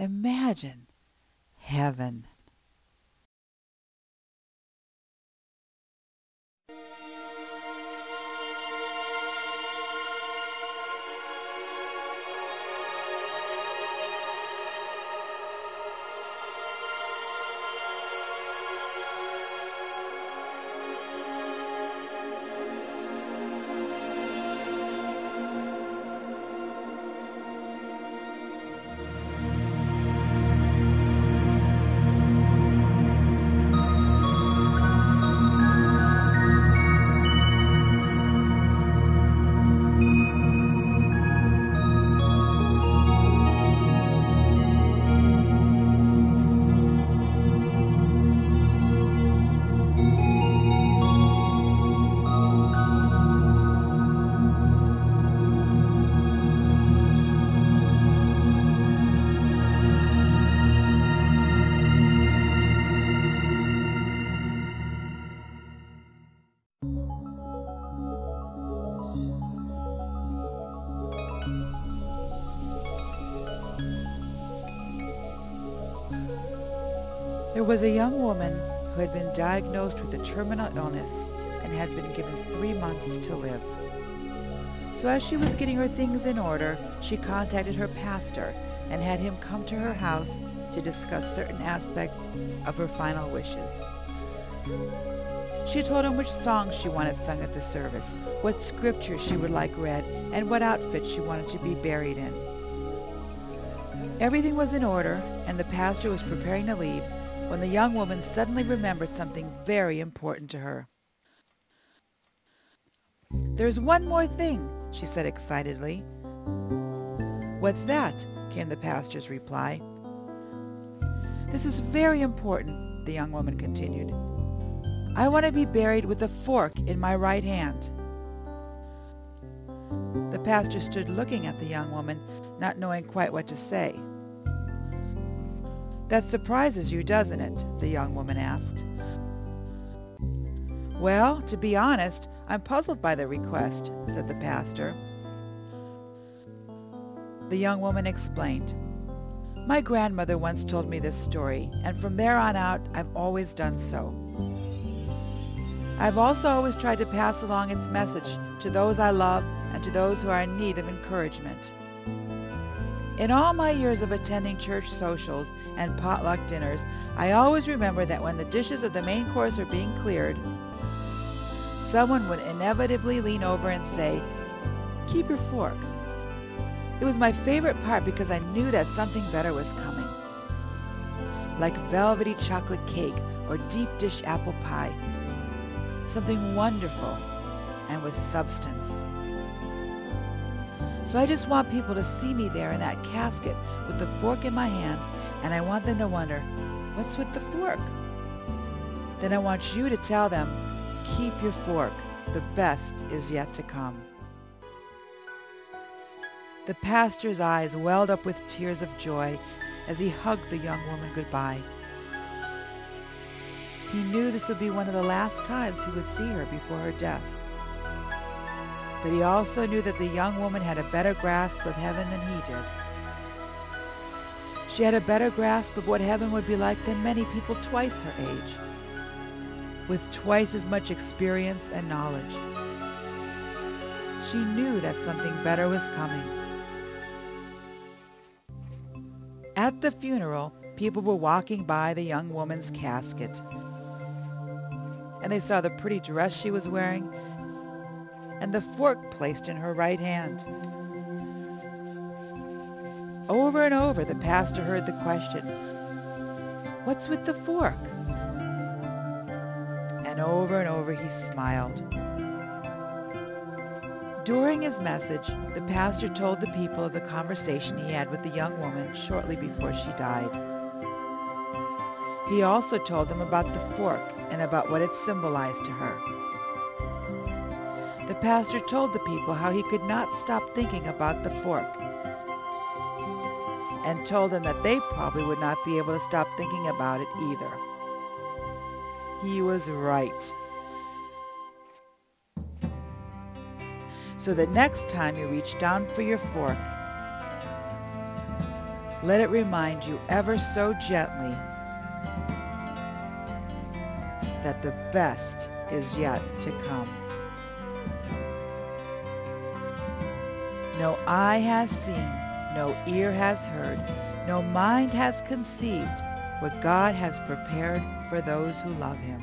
Imagine heaven. There was a young woman who had been diagnosed with a terminal illness and had been given 3 months to live. So as she was getting her things in order, she contacted her pastor and had him come to her house to discuss certain aspects of her final wishes. She told him which songs she wanted sung at the service, what scripture she would like read, and what outfit she wanted to be buried in. Everything was in order, and the pastor was preparing to leave when the young woman suddenly remembered something very important to her. "There's one more thing," she said excitedly. "What's that?" came the pastor's reply. "This is very important," the young woman continued. "I want to be buried with a fork in my right hand." The pastor stood looking at the young woman, not knowing quite what to say. "That surprises you, doesn't it?" the young woman asked. "Well, to be honest, I'm puzzled by the request," said the pastor. The young woman explained, "My grandmother once told me this story, and from there on out, I've always done so. I've also always tried to pass along its message to those I love and to those who are in need of encouragement. In all my years of attending church socials and potluck dinners, I always remember that when the dishes of the main course are being cleared, someone would inevitably lean over and say, 'Keep your fork.' It was my favorite part because I knew that something better was coming, like velvety chocolate cake or deep dish apple pie, something wonderful and with substance. So I just want people to see me there in that casket with the fork in my hand, and I want them to wonder, 'What's with the fork?' Then I want you to tell them, 'Keep your fork. The best is yet to come.'" The pastor's eyes welled up with tears of joy as he hugged the young woman goodbye. He knew this would be one of the last times he would see her before her death. But he also knew that the young woman had a better grasp of heaven than he did. She had a better grasp of what heaven would be like than many people twice her age, with twice as much experience and knowledge. She knew that something better was coming. At the funeral, people were walking by the young woman's casket, and they saw the pretty dress she was wearing and the fork placed in her right hand. Over and over, the pastor heard the question, "What's with the fork?" And over he smiled. During his message, the pastor told the people of the conversation he had with the young woman shortly before she died. He also told them about the fork and about what it symbolized to her. The pastor told the people how he could not stop thinking about the fork, and told them that they probably would not be able to stop thinking about it either. He was right. So the next time you reach down for your fork, Let it remind you ever so gently that the best is yet to come. No eye has seen, no ear has heard, no mind has conceived what God has prepared for those who love him.